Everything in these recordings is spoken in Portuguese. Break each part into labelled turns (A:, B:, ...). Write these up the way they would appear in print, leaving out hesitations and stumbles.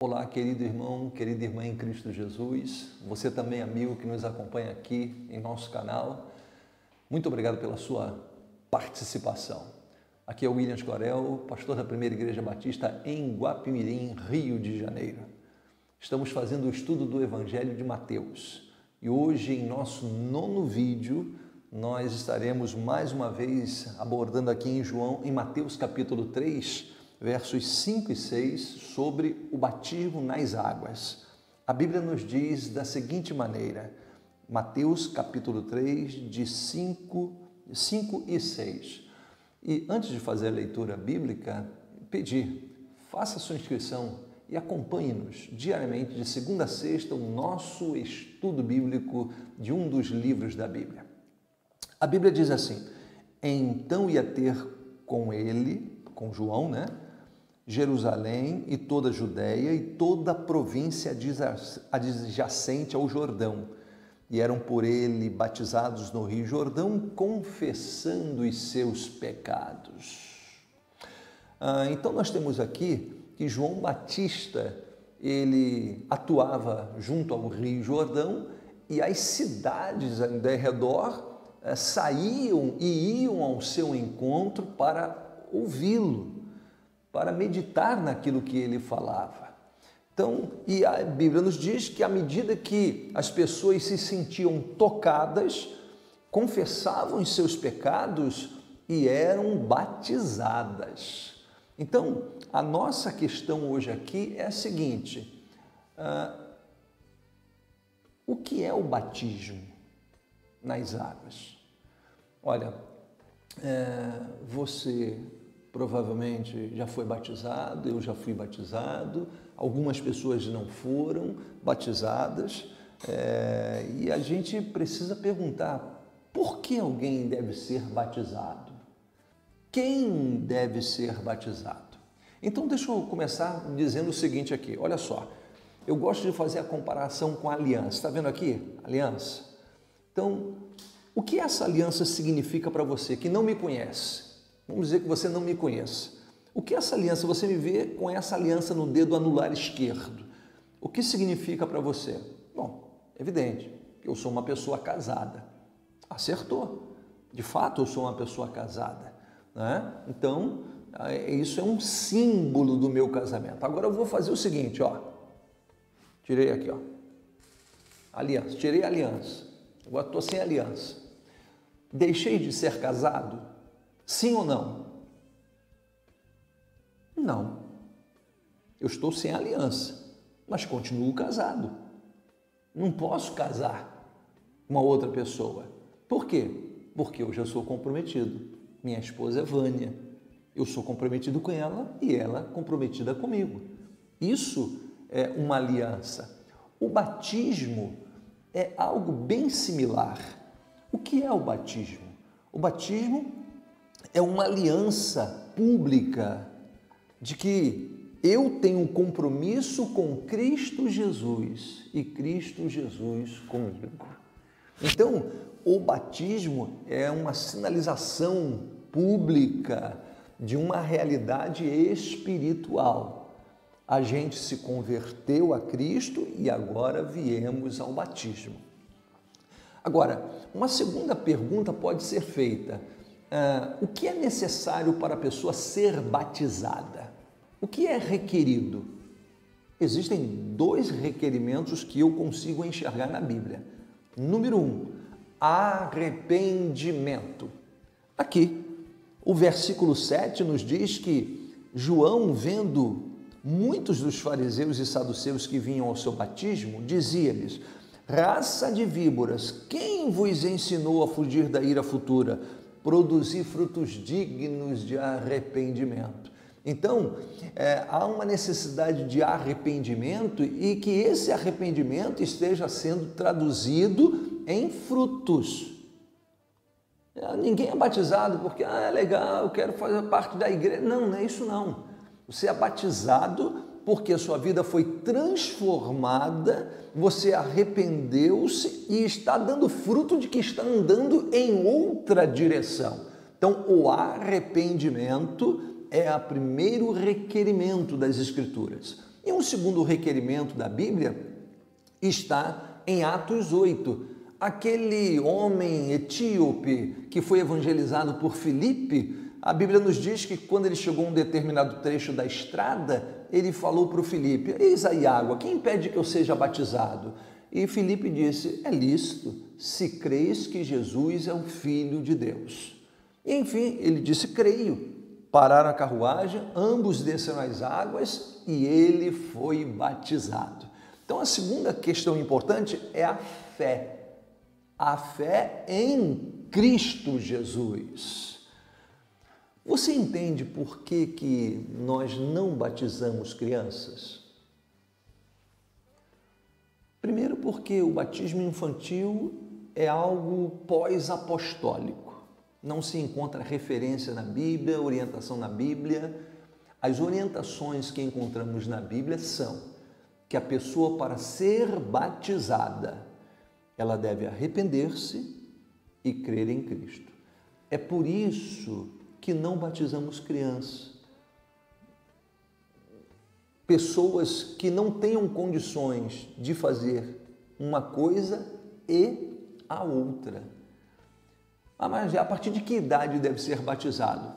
A: Olá, querido irmão, querida irmã em Cristo Jesus, você também amigo que nos acompanha aqui em nosso canal, muito obrigado pela sua participação. Aqui é o Williams Corel, pastor da Primeira Igreja Batista em Guapimirim, Rio de Janeiro. Estamos fazendo o estudo do Evangelho de Mateus e hoje em nosso 9º vídeo nós estaremos mais uma vez abordando aqui em Mateus capítulo 3, versos 5 e 6, sobre o batismo nas águas. A Bíblia nos diz da seguinte maneira, Mateus capítulo 3, de 5 e 6. E antes de fazer a leitura bíblica, pedir, faça sua inscrição e acompanhe-nos diariamente, de segunda a sexta, o nosso estudo bíblico de um dos livros da Bíblia. A Bíblia diz assim, então ia ter com ele, com João, Jerusalém e toda a Judéia e toda a província adjacente ao Jordão. E eram por ele batizados no Rio Jordão, confessando os seus pecados. Então nós temos aqui que João Batista, ele atuava junto ao Rio Jordão e as cidades ao redor saíam e iam ao seu encontro para ouvi-lo, para meditar naquilo que ele falava. Então, e a Bíblia nos diz que à medida que as pessoas se sentiam tocadas, confessavam os seus pecados e eram batizadas. Então, a nossa questão hoje aqui é a seguinte, o que é o batismo nas águas? Olha, você provavelmente já foi batizado, eu já fui batizado, algumas pessoas não foram batizadas, e a gente precisa perguntar, por que alguém deve ser batizado? Quem deve ser batizado? Então deixa eu começar dizendo o seguinte aqui, olha só, eu gosto de fazer a comparação com a aliança, está vendo aqui? Aliança. Então, o que essa aliança significa para você que não me conhece? Vamos dizer que você não me conheça. O que essa aliança, você me vê com essa aliança no dedo anular esquerdo? O que significa para você? Bom, é evidente, eu sou uma pessoa casada. Acertou. De fato, eu sou uma pessoa casada, né? Então, isso é um símbolo do meu casamento. Agora eu vou fazer o seguinte, ó. Tirei aqui, ó. Aliança, tirei a aliança. Agora estou sem aliança. Deixei de ser casado? Sim ou não? Não. Eu estou sem aliança, mas continuo casado. Não posso casar com uma outra pessoa. Por quê? Porque eu já sou comprometido. Minha esposa é Vânia. Eu sou comprometido com ela e ela comprometida comigo. Isso é uma aliança. O batismo é algo bem similar. O que é o batismo? O batismo é uma aliança pública de que eu tenho um compromisso com Cristo Jesus e Cristo Jesus comigo. Então, o batismo é uma sinalização pública de uma realidade espiritual. A gente se converteu a Cristo e agora viemos ao batismo. Agora, uma segunda pergunta pode ser feita. O que é necessário para a pessoa ser batizada? O que é requerido? Existem 2 requerimentos que eu consigo enxergar na Bíblia. Número 1, arrependimento. Aqui, o versículo 7 nos diz que João, vendo muitos dos fariseus e saduceus que vinham ao seu batismo, dizia-lhes, raça de víboras, quem vos ensinou a fugir da ira futura? Produzir frutos dignos de arrependimento. Então, há uma necessidade de arrependimento e que esse arrependimento esteja sendo traduzido em frutos. Ninguém é batizado porque, é legal, eu quero fazer parte da igreja. Não, não é isso não. Você é batizado porque a sua vida foi transformada, você arrependeu-se e está dando fruto de que está andando em outra direção. Então, o arrependimento é o primeiro requerimento das Escrituras. E um segundo requerimento da Bíblia está em Atos 8. Aquele homem etíope que foi evangelizado por Filipe, a Bíblia nos diz que quando ele chegou a um determinado trecho da estrada, ele falou para o Filipe: eis aí água, quem impede que eu seja batizado? E Filipe disse: é lícito, se creis que Jesus é o Filho de Deus. E, enfim, ele disse: creio. Pararam a carruagem, ambos desceram as águas e ele foi batizado. Então, a segunda questão importante é a fé. A fé em Cristo Jesus. Você entende por que nós não batizamos crianças? Primeiro, porque o batismo infantil é algo pós-apostólico. Não se encontra referência na Bíblia, orientação na Bíblia. As orientações que encontramos na Bíblia são que a pessoa, para ser batizada, ela deve arrepender-se e crer em Cristo. É por isso que não batizamos crianças. Pessoas que não tenham condições de fazer uma coisa e a outra. Mas a partir de que idade deve ser batizado?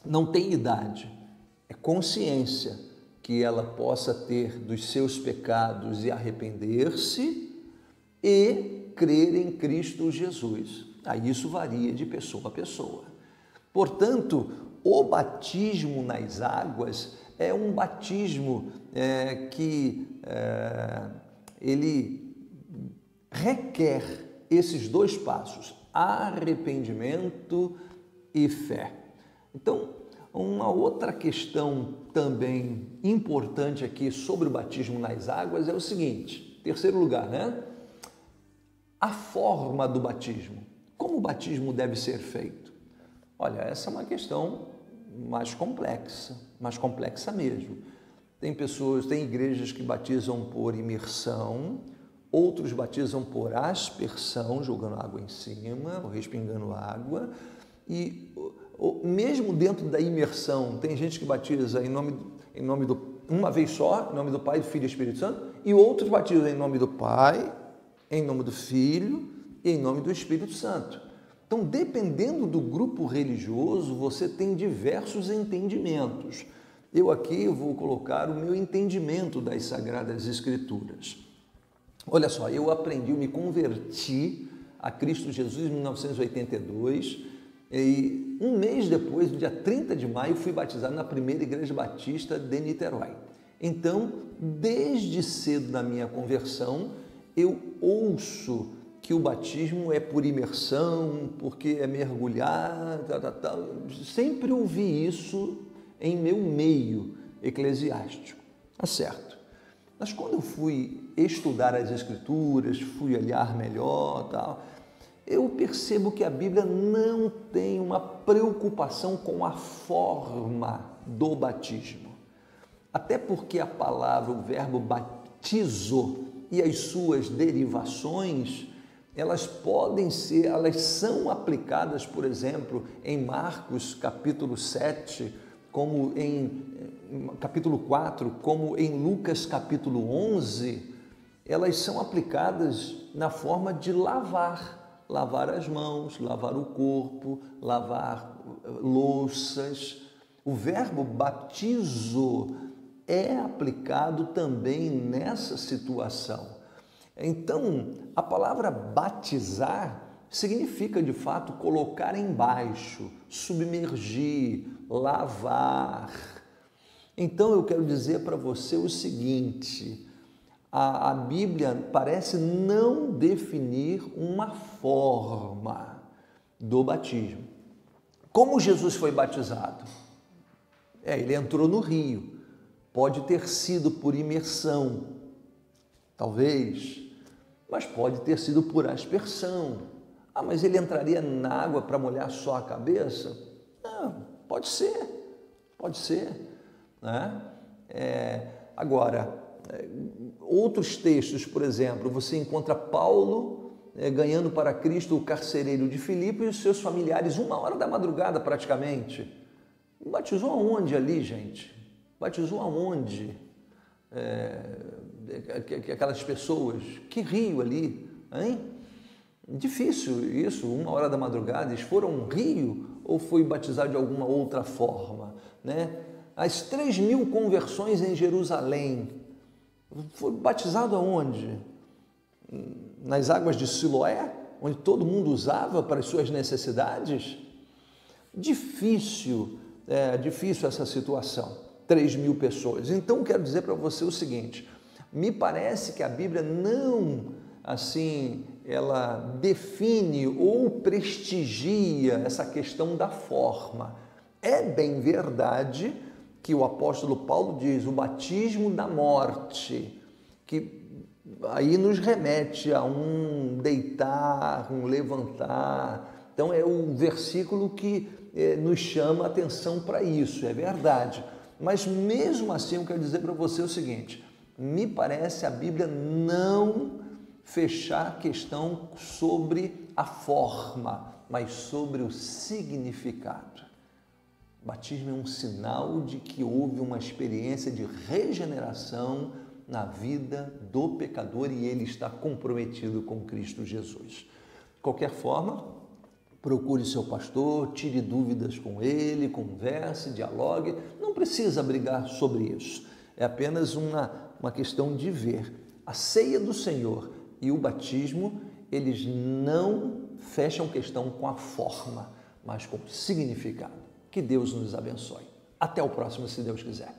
A: Não tem idade. É consciência que ela possa ter dos seus pecados e arrepender-se e crer em Cristo Jesus. Aí isso varia de pessoa a pessoa. Portanto, o batismo nas águas é um batismo ele requer esses dois passos: arrependimento e fé. Então, uma outra questão também importante aqui sobre o batismo nas águas é o seguinte: terceiro lugar, né? A forma do batismo. Como o batismo deve ser feito? Olha, essa é uma questão mais complexa mesmo. Tem igrejas que batizam por imersão, outros batizam por aspersão, jogando água em cima, ou respingando água, e mesmo dentro da imersão, tem gente que batiza em nome do uma vez só, em nome do Pai, do Filho e do Espírito Santo, e outros batizam em nome do Pai, em nome do Filho e em nome do Espírito Santo. Então, dependendo do grupo religioso, você tem diversos entendimentos. Eu aqui vou colocar o meu entendimento das Sagradas Escrituras. Olha só, eu me converti a Cristo Jesus em 1982 e um mês depois, no dia 30 de maio, fui batizado na primeira Igreja Batista de Niterói. Então, desde cedo na minha conversão, eu ouço que o batismo é por imersão, porque é mergulhar, Sempre ouvi isso em meu meio eclesiástico, tá certo. Mas quando eu fui estudar as Escrituras, fui olhar melhor, eu percebo que a Bíblia não tem uma preocupação com a forma do batismo. Até porque a palavra, o verbo batizo e as suas derivações, elas são aplicadas, por exemplo, em Marcos capítulo 7, como em capítulo 4, como em Lucas capítulo 11, elas são aplicadas na forma de lavar as mãos, lavar o corpo, lavar louças. O verbo batizo é aplicado também nessa situação. Então, a palavra batizar significa, de fato, colocar embaixo, submergir, lavar. Então, eu quero dizer para você o seguinte: a Bíblia parece não definir uma forma do batismo. Como Jesus foi batizado? Ele entrou no rio. Pode ter sido por imersão, talvez, mas pode ter sido por aspersão. Mas ele entraria na água para molhar só a cabeça? Pode ser. Né? Agora, outros textos, por exemplo, você encontra Paulo ganhando para Cristo o carcereiro de Filipe e os seus familiares 1h da madrugada praticamente. Batizou aonde ali, gente? Batizou aonde? aquelas pessoas, que rio ali, hein? Difícil isso, 1h da madrugada, eles foram a um rio ou foi batizado de alguma outra forma, né? As 3.000 conversões em Jerusalém, foi batizado aonde? Nas águas de Siloé, onde todo mundo usava para as suas necessidades? Difícil essa situação, 3.000 pessoas. Então, quero dizer para você o seguinte, me parece que a Bíblia não, assim, ela define ou prestigia essa questão da forma. É bem verdade que o apóstolo Paulo diz, o batismo da morte, que aí nos remete a um deitar, um levantar. Então é o versículo que nos chama a atenção para isso, é verdade. Mas mesmo assim eu quero dizer para você o seguinte, me parece a Bíblia não fechar a questão sobre a forma, mas sobre o significado. O batismo é um sinal de que houve uma experiência de regeneração na vida do pecador e ele está comprometido com Cristo Jesus. De qualquer forma, procure seu pastor, tire dúvidas com ele, converse, dialogue. Não precisa brigar sobre isso. É apenas uma questão de ver. A ceia do Senhor e o batismo, eles não fecham questão com a forma, mas com o significado. Que Deus nos abençoe. Até o próximo, se Deus quiser.